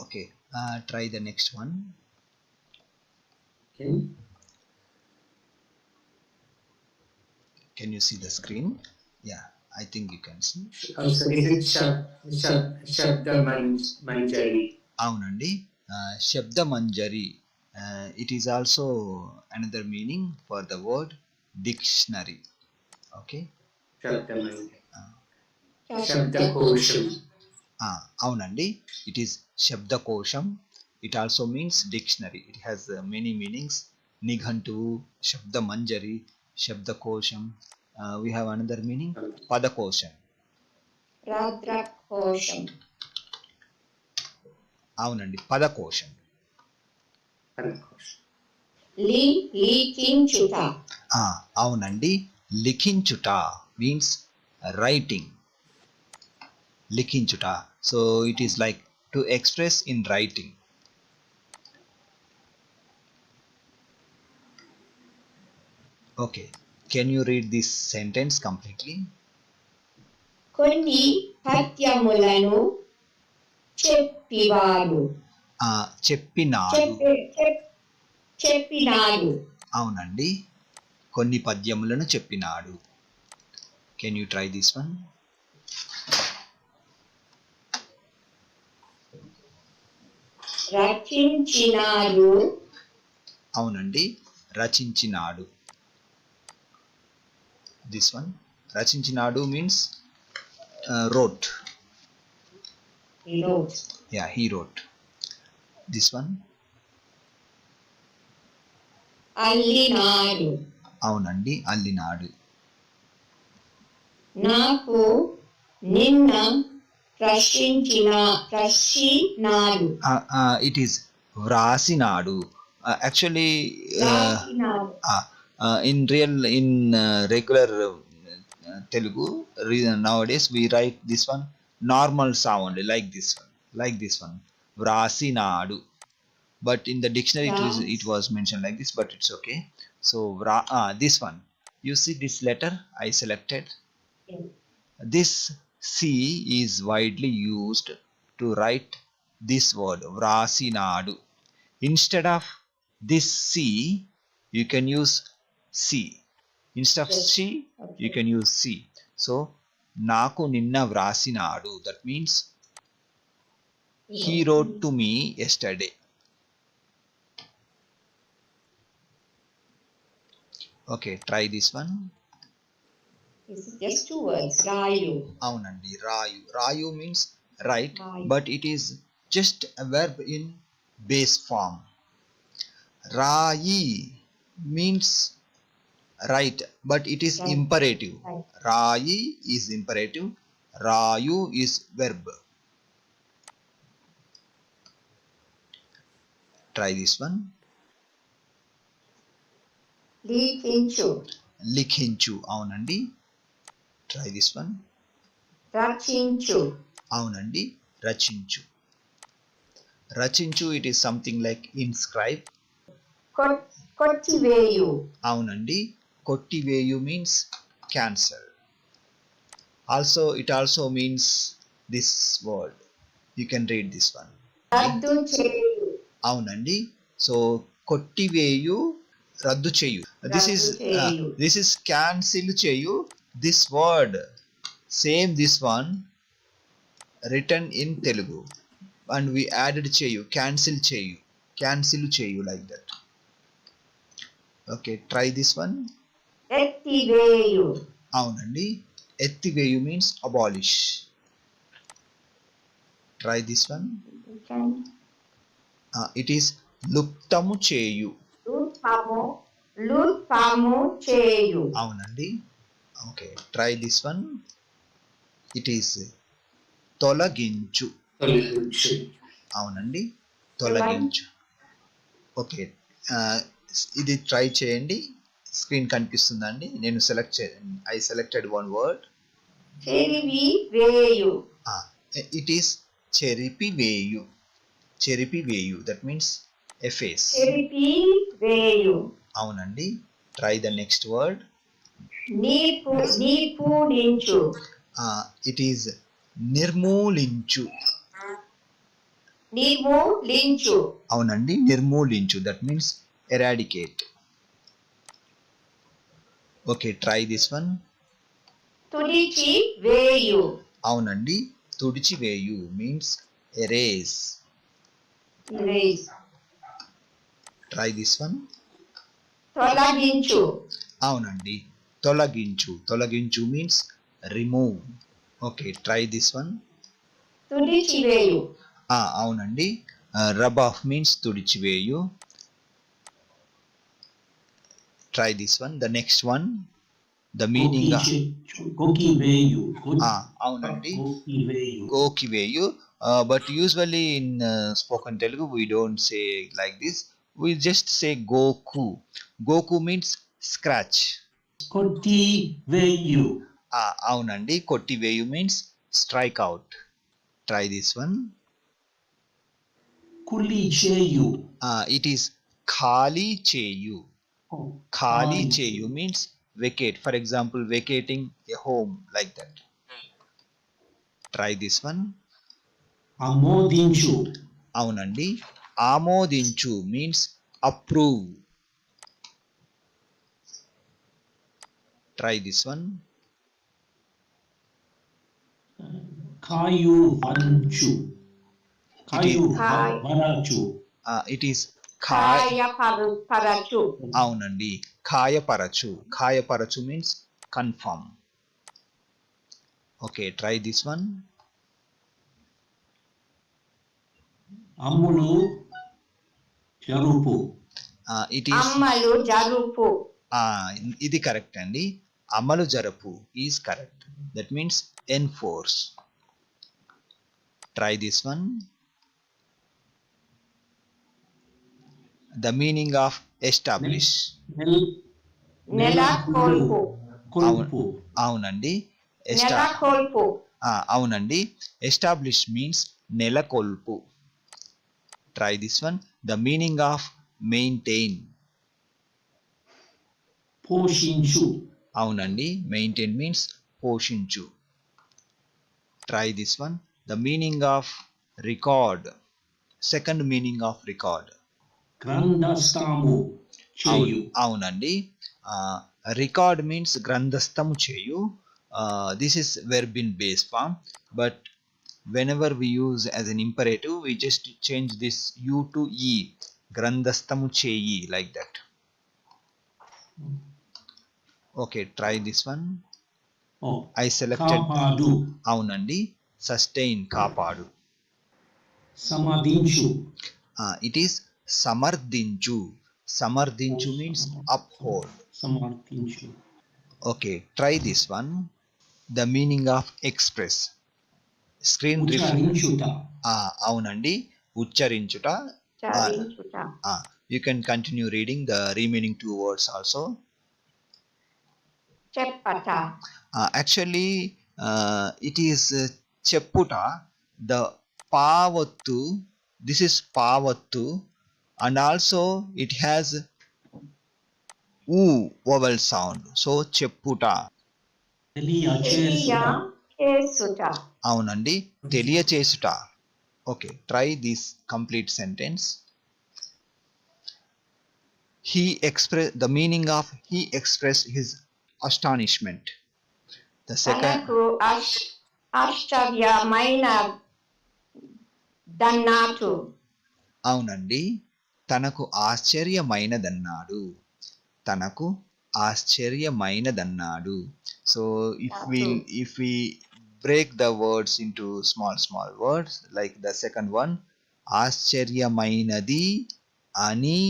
Okay, try the next one. Okay. Can you see the screen? Yeah, I think you can see. So is it Shabda Manjari? అవునండి, శబ్ద మంజరి. It is also another meaning for the word dictionary. Okay. Shabda Manjari. Shabdakosham. అవునండి, it is శబ్దకోశం. It also means dictionary. It has many meanings. నిఘంటు, శబ్ద మంజరి, శబ్దకోశం. We have another meaning, పదకోశం. రాద్రకోశం. అవునండి, పదకోశం. లిఖించుట. అవునండి, లిఖించుట means writing. లిఖించుట, so it is like to express in writing. Okay, can you read this sentence completely? కొన్ని పద్యములను చెప్పివారు. చెప్పినాడు. అవునండి, కొన్ని పద్యములను చెప్పినాడు. Can you try this one? రచించినాడు. అవునండి, రచించినాడు. This one, రచించినాడు means wrote. He wrote. Yeah, he wrote. This one, అల్లినాడు. అవునండి, అల్లినాడు. నాకు నిన్న ప్రశ్నించినాడు. It is వ్రాసినాడు. Actually, in regular Telugu, nowadays we write this one normal sound like this one, వ్రాసినాడు. But in the dictionary it was mentioned like this, but it's okay. So this one, you see this letter I selected. This C is widely used to write this word వ్రాసినాడు. Instead of this C, you can use C. Instead of C, you can use C. So నాకు నిన్న వ్రాసినాడు, that means he wrote to me yesterday. Okay, try this one. It's just two words. రాయు. అవునండి, రాయు. రాయు means write, but it is just a verb in base form. రాయి means write, but it is imperative. రాయి is imperative, రాయు is verb. Try this one. లిఖించు. లిఖించు, అవునండి. Try this one. రచించు. అవునండి, రచించు. రచించు, it is something like inscribe. కొట్టివేయు. అవునండి, కొట్టివేయు means cancel. It also means this word. You can read this one. రద్దు చేయు. అవునండి, so కొట్టివేయు, రద్దు చేయు. This is cancel చేయు. This word, same this one, written in Telugu, and we added cheyu, cancel cheyu like that. Okay, try this one. ఎత్తివేయు. అవునండి, ఎత్తివేయు means abolish. Try this one. It is లుప్తము చేయు. లుప్తము చేయు. అవునండి. Okay, try this one. It is తొలగించు. అవునండి, తొలగించు. Okay, ఇది try చేయండి. Screen కనిపిస్తుందండి. నేను ఐ సెలెక్టెడ్ వన్ వర్డ్. చెరిపివేయు. ఇట్ ఈస్ చెరిపివేయు. చెరిపివేయు, దట్ మీన్స్ ఎఫేస్. చెరిపివేయు. అవునండి. Try the next word. నిపుణించు. ఇట్ ఈస్ నిర్మూలించు. నిర్మూలించు. అవునండి, నిర్మూలించు, that means eradicate. Okay, try this one. తుడిచి వేయు. అవునండి, తుడిచివేయు means erase. Erase. Try this one. తొలగించు. అవునండి, తొలగించు. తొలగించు means remove. Okay, try this one. తుడిచివేయు. అవునండి, రబ్ ఆఫ్ మీన్స్ తుడిచివేయు. Try this one. The next one, the meaning. గోకివేయు. అవునండి, గోకివేయు. గోకివేయు. But usually in spoken Telugu we don't say like this. We just say Goku. Goku means scratch. కొట్టివేయు. అవునండి, కొట్టివేయు means strike out. Try this one. కులిచేయు. It is khali cheyu. Khali cheyu means vacate. For example, vacating a home, like that. Try this one. ఆమోదించు. అవునండి, ఆమోదించు means approve. Try this one. కాయువరంచు. కాయువరచు. It is కాయపరచు. అవునండి, ఖాయపరచు. ఖాయపరచు means confirm. Okay, try this one. అమ్ములు జరుపు. ఇట్ ఈస్ అమ్మలు జరుపు. ఇది కరెక్ట్ అండి. అమలు జరపు is correct. That means enforce. Try this one. The meaning of establish. నెలకొల్పు. అవునండి, నెలకొల్పు. అవునండి, ఎస్టాబ్లిష్ మీన్స్ నెలకొల్పు. Try this one. The meaning of maintain. పోషించు. అవునండి, మెయింటైన్ మీన్స్ పోషించు. Try this one. The meaning of record. Second meaning of record. గ్రంథస్థము చేయు. అవునండి, రికార్డ్ మీన్స్ గ్రంథస్థము చేయు. This is verb in base form, but whenever we use as an imperative we just change this u to e. Grandhastamu cheyi, like that. Okay, try this one. I selected కాపాడు. అవునండి, sustain, కాపాడు. సమర్థించు. It is సమర్థించు. సమర్థించు means uphold. సమర్థించు. Okay, try this one. The meaning of express. Screen ఉచ్చరించుట. అవునండి, ఉచ్చరించుట. చరించుట. You can continue reading the remaining two words also. చెప్పట. Actually, it is chepputa. The pavattu. This is pavattu, and also it has u vowel sound. So chepputa. తెలియచేసుట. తెలియచేసుట. అవునండి, తెలియచేసుట. Okay, try this complete sentence. The meaning of he expressed his astonishment. The second. తనకు ఆశ్చర్యమైన దన్నాటు. అవునండి, తనకు ఆశ్చర్యమైనదన్నాడు. తనకు ఆశ్చర్యమైనదన్నాడు. So if we break the words into small words, like the second one, ఆశ్చర్యమైనది అని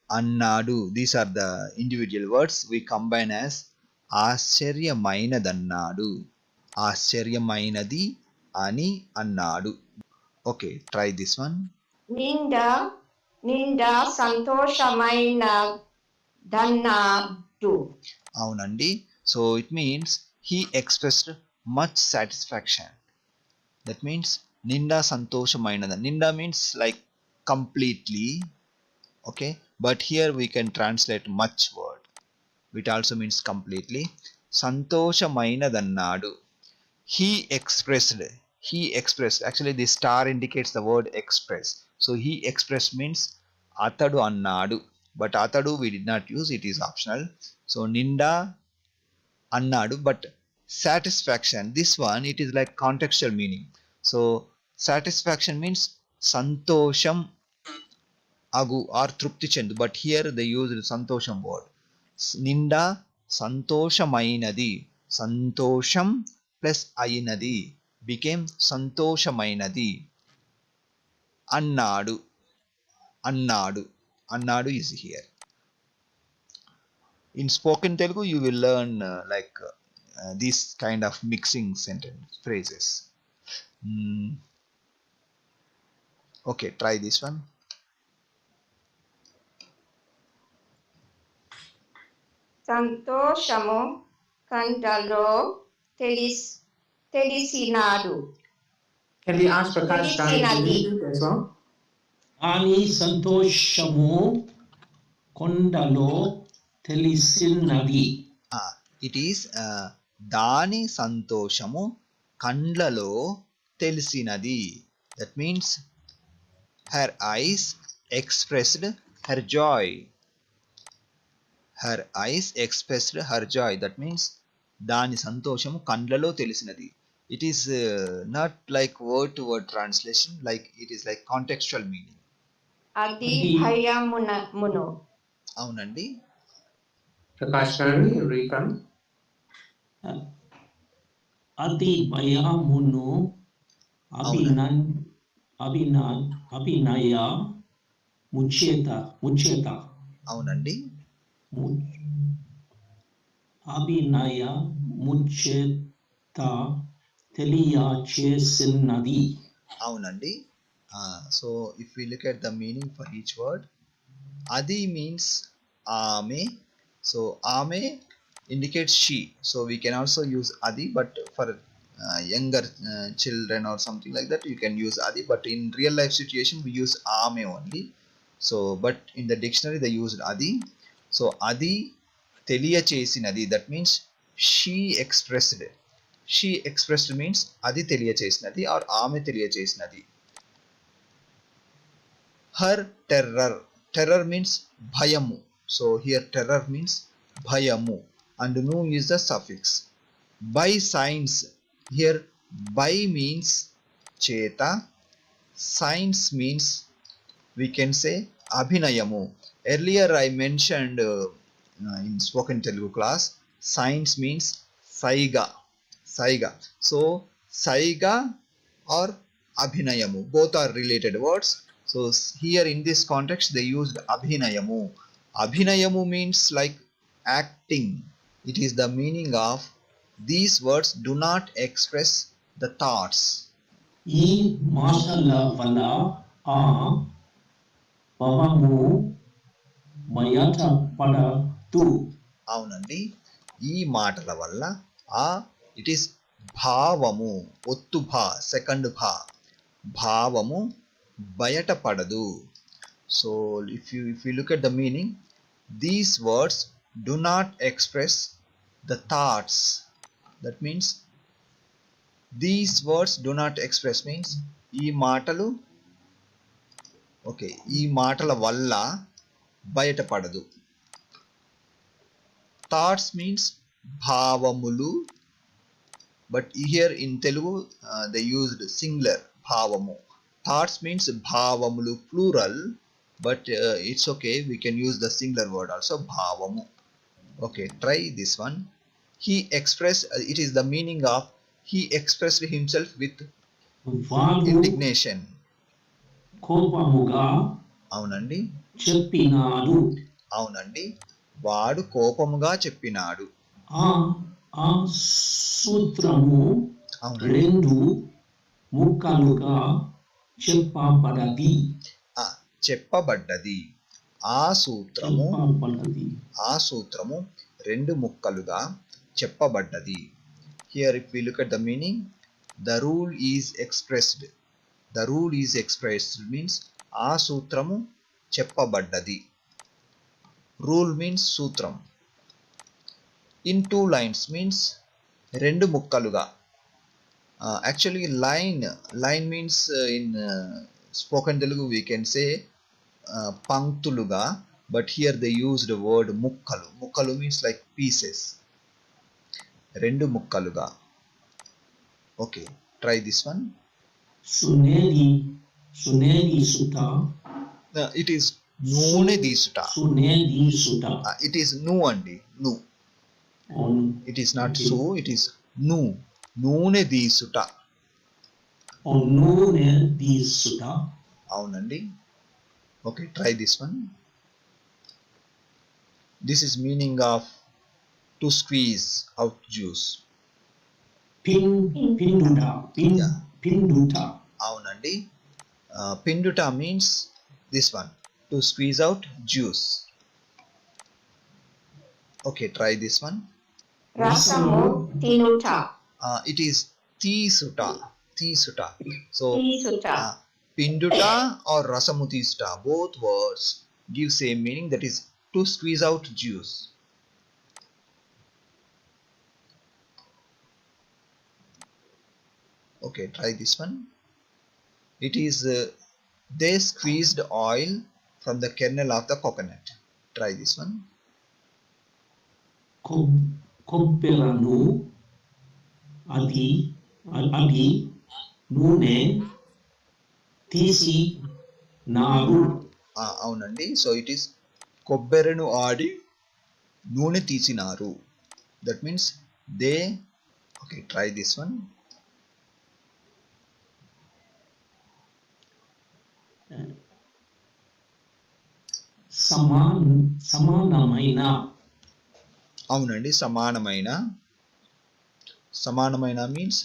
అన్నాడు. These are the individual words. We combine as ఆశ్చర్యమైనదన్నాడు. ఆశ్చర్యమైనది అని అన్నాడు. Okay, try this one. నిండా సంతోషమైన దన్నాడు. అవునండి, so it means he expressed much satisfaction. That means నిండా సంతోషమైనది. నిండా means like completely. Okay, but here we can translate much word, which also means completely. సంతోషమైనదన్నాడు. He expressed. he expressed, actually the star indicates the word express, so he expressed means atadu annadu, but atadu we did not use, it is optional. So ninda annadu, but satisfaction, this one it is like contextual meaning. So satisfaction means santosham agu or trupti chendu, but here they used santosham word. నిండా సంతోషమైనది, సంతోషం plus అయినది became సంతోషమైనది. అన్నాడు, అన్నాడు, అన్నాడు is here. In spoken Telugu you will learn this kind of mixing sentence phrases. Okay, try this one. సంతోషము కండలో తెలిసినాడు. Can we ask Prakash Rani to read it as well? దాని సంతోషము కొండలో తెలిసినది. It is దాని సంతోషము కండ్లలో తెలిసినది. That means her eyes expressed her joy. Her eyes expressed her joy. That means దాని సంతోషము కండ్లలో తెలిసినది. It is not like word to word translation, like it is like contextual meaning. అది భయమును. అవునండి. Prakash Rani, read from. అది భయమును అభినయ ముచ్చేత. అవునండి. అభినయ ముచ్చేత తెలియచేసినది. అవునండి. So if we look at the meaning for each word, adi means ame. So ame indicates she, so we can also use adi, but for younger children or something like that you can use adi, but in real life situation we use ame only. So but in the dictionary they used adi. So adi తెలియచేసినది, that means she expressed. She expressed means అది తెలియచేసినది or ఆమె తెలియచేసినది. Her terror means భయము, so here terror means భయము and nu is the suffix. By signs, here by means cheta, signs means we can say abhinayamu. Earlier I mentioned in spoken Telugu class, signs means saiga. So saiga or abhinayamu, both are related words. So here in this context they used abhinayamu. Abhinayamu means like acting. It is the meaning of these words do not express the thoughts. ఈ మాటల వల్ల ఆ భావము బయటపడదు. అవునండి. ఈ మాటల వల్ల ఆ ఇట్ ఈస్ భావము, ఒత్తు భా, సెకండ్ భా, భావము బయటపడదు. So if you look at the meaning, these words do not express the thoughts. That means these words do not express means ఈ మాటలు, ఓకే, ఈ మాటల వల్ల బయటపడదు. థాట్స్ మీన్స్ భావములు, but here in Telugu they used singular భావము. Thoughts means భావములు plural, but it's okay, we can use the singular word also, భావము. Okay, try this one. He expressed, it is the meaning of he expressed himself with వాడు indignation. కోపముగా అవునండి. చెప్పినాడు. అవునండి, వాడు కోపముగా చెప్పినాడు. ఆ సూత్రము అవునండి. రెండు ముక్కలుగా చెప్పబడది. చెప్పబడ్డది. ఆ సూత్రము రెండు ముక్కలుగా చెప్పబడ్డది. Here if we look at the meaning, the rule is expressed. The rule is expressed means ఆ సూత్రము చెప్పబడ్డది. Rule means సూత్రం. In two lines means రెండు ముక్కలుగా. Actually, line means in spoken Telugu we can say panktuluga, but here they used the word mukkalu. Mukkalu means like pieces. Rendu mukkaluga. Okay, try this one. Suneli suta. It is nune disuta. Suneli suta. It is nu andi. Nu. On It is not su. It is nu. Nune disuta. on nune di suta. అవునండి. Okay, try this one. This is meaning of to squeeze out juice. Pinduta. Yeah. Pinduta. అవునండి. Pinduta means this one, to squeeze out juice. Okay, try this one. Rasamu tinuta. It is తీసుుట. So Tisuta. pinduta or rasamu తీసుుట, both words give same meaning, that is to squeeze out juice. Okay, try this one. It is they squeezed oil from the kernel of the coconut. Try this one. Komperanu adi nune tisi naru. అవునండి. So it is కొబ్బెరను ఆడి నూనె తీసినారు. That means they. Okay, try this one. సమానమైన. అవునండి, సమానమైన. సమానమైన means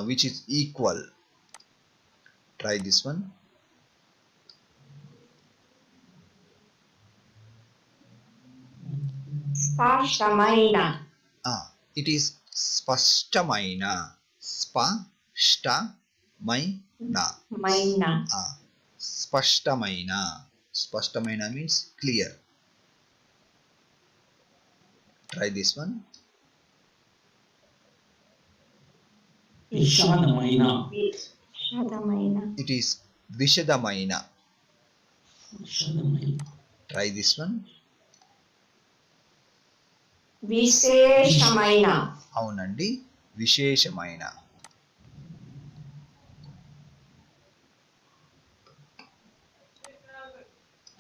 which is equal. Try this one. Spashamaina. It is స్పష్టమైన. స్పష్టమైన. Maina. స్పష్టమైన. స్పష్టమైన means clear. Try this one. విషాదమైన. Shadamaina. It is విషదమైన. విషాదమైన. Try this one. Visheshamaina. అవునండి, విశేషమైన.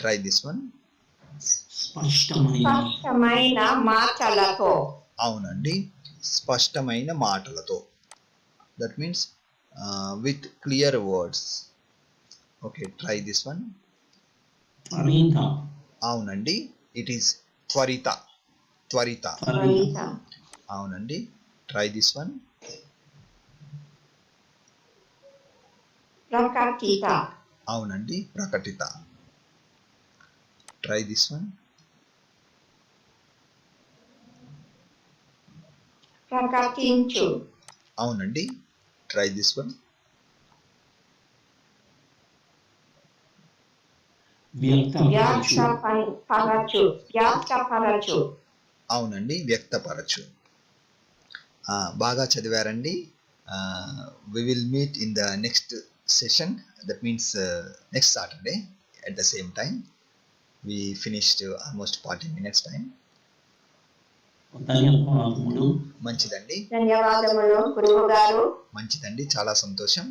Try this one. స్పష్టమైన. Spashamaina matalato. అవునండి, స్పష్టమైన మాటలతో. That means with clear words. Okay, try this one. త్వరిత. అవునండి, it is త్వరిత. త్వరిత. Tvarita. అవునండి, try this one. Prakatita. అవునండి, ప్రకటిత. Try this one. Prakatinchu. అవునండి, try this one. వ్యక్తపరచు. Vyakta parachu. అవునండి, వ్యక్తపరచు. బాగా చదివారండి. We will meet in the next session. That means next Saturday at the same time. We finished almost 40 minutes time. ధన్యవాదములు. మంచిదండి. ధన్యవాదములు గురువు గారు. మంచిదండి, చాలా సంతోషం.